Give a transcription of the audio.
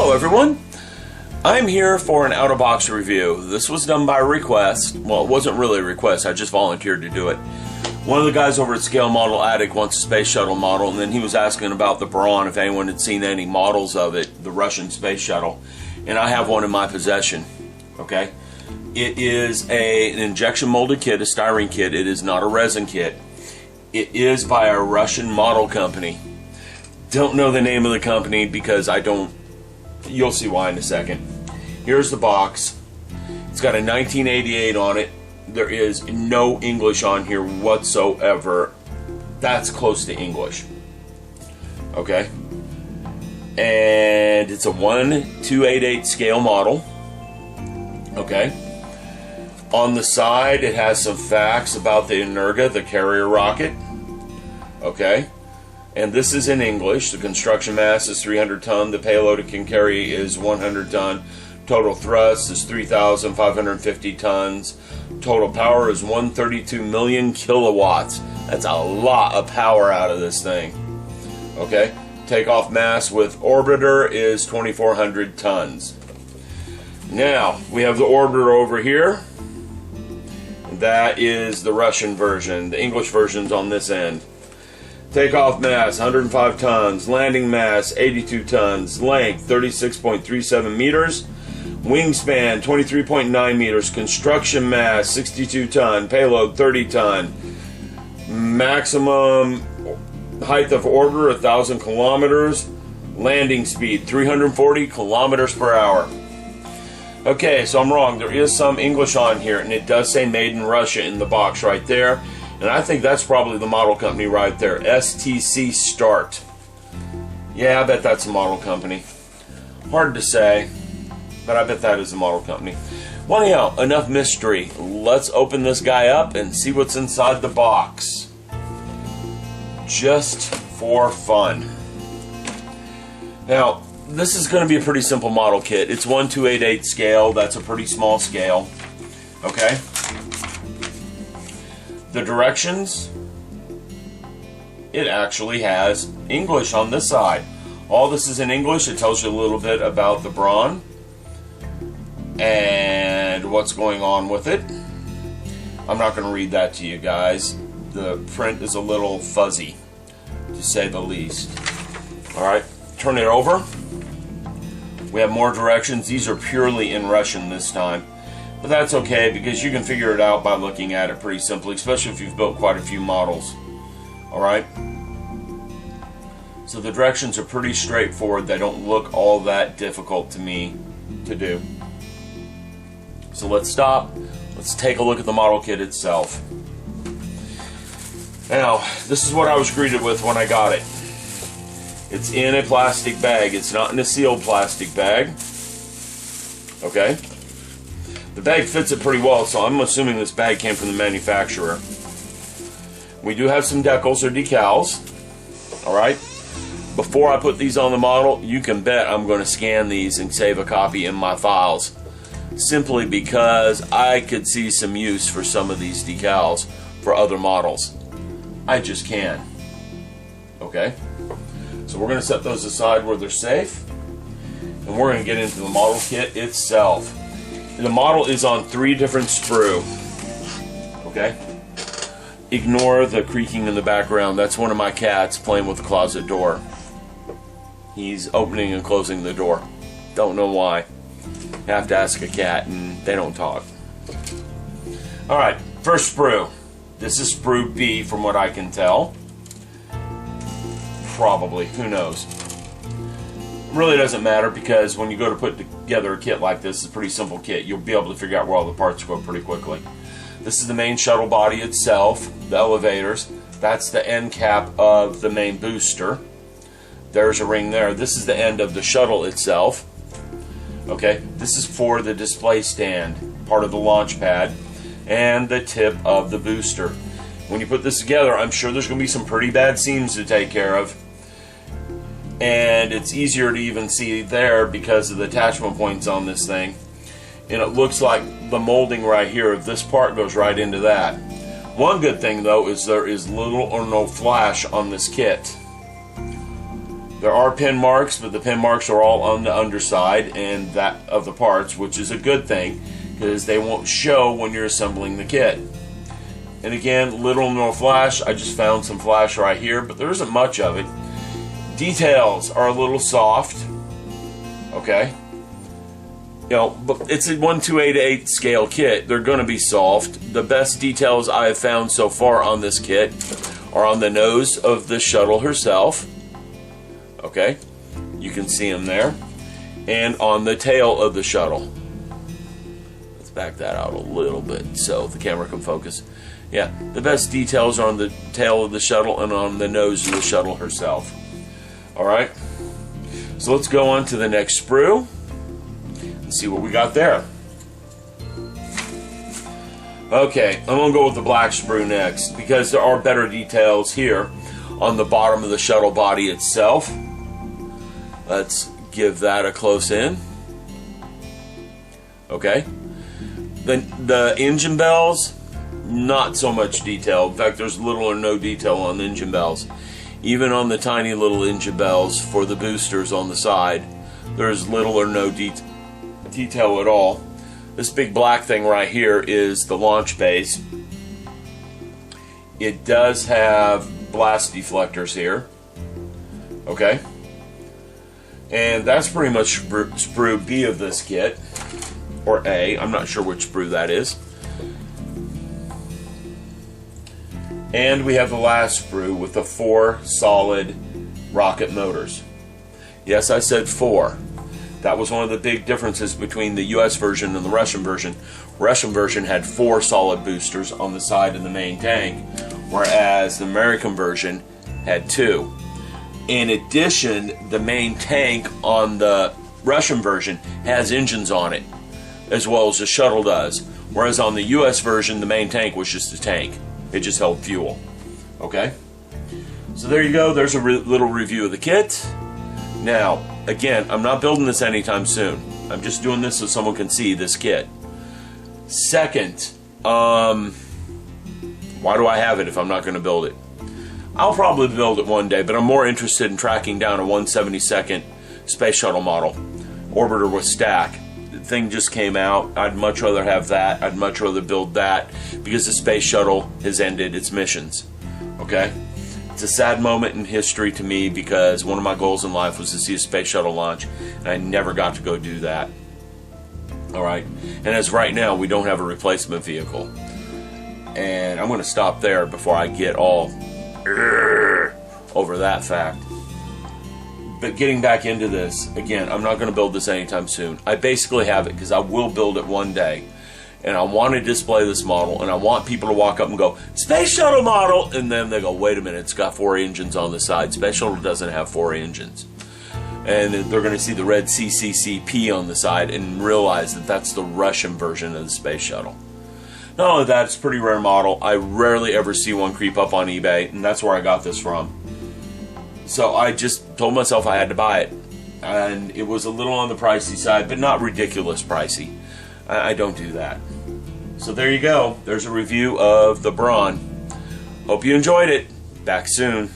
Hello everyone, I'm here for an out-of-box review. This was done by request. Well, it wasn't really a request, I just volunteered to do it. One of the guys over at Scale Model Attic wants a space shuttle model, and then he was asking about the Buran, if anyone had seen any models of it, the Russian space shuttle. And I have one in my possession, okay? It is an injection molded kit, a styrene kit. It is not a resin kit. It is by a Russian model company. Don't know the name of the company because I don't. You'll see why in a second. Here's the box. It's got a 1988 on it. There is no English on here whatsoever. That's close to English. Okay? And it's a 1/288 scale model. Okay? On the side, it has some facts about the Energia, the carrier rocket. Okay? And this is in English. The construction mass is 300 ton. The payload it can carry is 100 ton. Total thrust is 3,550 tons. Total power is 132 million kilowatts. That's a lot of power out of this thing. Okay? Takeoff mass with orbiter is 2,400 tons. Now, we have the orbiter over here. That is the Russian version. The English version's on this end. Takeoff mass, 105 tons. Landing mass, 82 tons. Length, 36.37 meters. Wingspan, 23.9 meters. Construction mass, 62 ton. Payload, 30 ton. Maximum height of orbiter, 1,000 kilometers. Landing speed, 340 kilometers per hour. Okay, so I'm wrong. There is some English on here, and it does say made in Russia in the box right there. And I think that's probably the model company right there. STC Start. Yeah, I bet that's a model company. Hard to say, but I bet that is a model company. Well, anyhow, enough mystery. Let's open this guy up and see what's inside the box. Just for fun. Now, this is going to be a pretty simple model kit. It's 1/288 scale. That's a pretty small scale. Okay? The directions, it actually has English on this side. All this is in English. It tells you a little bit about the Buran and what's going on with it. I'm not going to read that to you guys. The print is a little fuzzy, to say the least. Alright, turn it over. We have more directions. These are purely in Russian this time. But that's okay, because you can figure it out by looking at it pretty simply, especially if you've built quite a few models. Alright? So the directions are pretty straightforward. They don't look all that difficult to me to do. So let's stop. Let's take a look at the model kit itself. Now, this is what I was greeted with when I got it. It's in a plastic bag. It's not in a sealed plastic bag. Okay? The bag fits it pretty well, so I'm assuming this bag came from the manufacturer. We do have some decals or decals. Alright? Before I put these on the model, you can bet I'm going to scan these and save a copy in my files. Simply because I could see some use for some of these decals for other models. I just can. Okay? So we're going to set those aside where they're safe. And we're going to get into the model kit itself. The model is on 3 different sprue. Okay? Ignore the creaking in the background. That's one of my cats playing with the closet door. He's opening and closing the door. Don't know why. You have to ask a cat and they don't talk. Alright, first sprue. This is sprue B from what I can tell. Probably. Who knows? Really doesn't matter, because when you go to put together a kit like this, it's a pretty simple kit. You'll be able to figure out where all the parts go pretty quickly. This is the main shuttle body itself, the elevators. That's the end cap of the main booster. There's a ring there. This is the end of the shuttle itself. Okay, this is for the display stand, part of the launch pad, and the tip of the booster. When you put this together, I'm sure there's going to be some pretty bad seams to take care of. And it's easier to even see there because of the attachment points on this thing. And it looks like the molding right here of this part goes right into that. One good thing though is there is little or no flash on this kit. There are pin marks, but the pin marks are all on the underside and that of the parts, which is a good thing because they won't show when you're assembling the kit. And again, little no flash. I just found some flash right here, but there isn't much of it. Details are a little soft. Okay. You know, but it's a 1/288 scale kit. They're going to be soft. The best details I have found so far on this kit are on the nose of the shuttle herself. Okay, you can see them there, and on the tail of the shuttle. Let's back that out a little bit so the camera can focus. Yeah, the best details are on the tail of the shuttle and on the nose of the shuttle herself. Alright, so let's go on to the next sprue and see what we got there. Okay, I'm going to go with the black sprue next because there are better details here on the bottom of the shuttle body itself. Let's give that a close in. Okay. The engine bells, not so much detail. In fact, there's little or no detail on the engine bells. Even on the tiny little engine bells for the boosters on the side, there's little or no detail at all. This big black thing right here is the launch base. It does have blast deflectors here. Okay. And that's pretty much sprue B of this kit. Or A. I'm not sure which sprue that is. And we have the last sprue with the 4 solid rocket motors. Yes, I said 4. That was one of the big differences between the US version and the Russian version. Russian version had 4 solid boosters on the side of the main tank, whereas the American version had 2. In addition, the main tank on the Russian version has engines on it, as well as the shuttle does. Whereas on the US version, the main tank was just a tank. It just held fuel. Okay? So there you go. There's a little review of the kit. Now, again, I'm not building this anytime soon. I'm just doing this so someone can see this kit. Second, why do I have it if I'm not going to build it? I'll probably build it one day, but I'm more interested in tracking down a 1/72nd space shuttle model, orbiter with stack. The thing just came out. I'd much rather have that. I'd much rather build that because the space shuttle has ended its missions. Okay? It's a sad moment in history to me because one of my goals in life was to see a space shuttle launch, and I never got to go do that. Alright? And as right now, we don't have a replacement vehicle. And I'm going to stop there before I get all over that fact. But getting back into this, again, I'm not going to build this anytime soon. I basically have it because I will build it one day. And I want to display this model, and I want people to walk up and go, Space Shuttle model! And then they go, wait a minute, it's got 4 engines on the side. Space Shuttle doesn't have 4 engines. And they're going to see the red CCCP on the side and realize that that's the Russian version of the Space Shuttle. Not only that, it's a pretty rare model. I rarely ever see one creep up on eBay, and that's where I got this from. So I just told myself I had to buy it. And it was a little on the pricey side, but not ridiculous pricey. I don't do that. So there you go. There's a review of the Buran. Hope you enjoyed it. Back soon.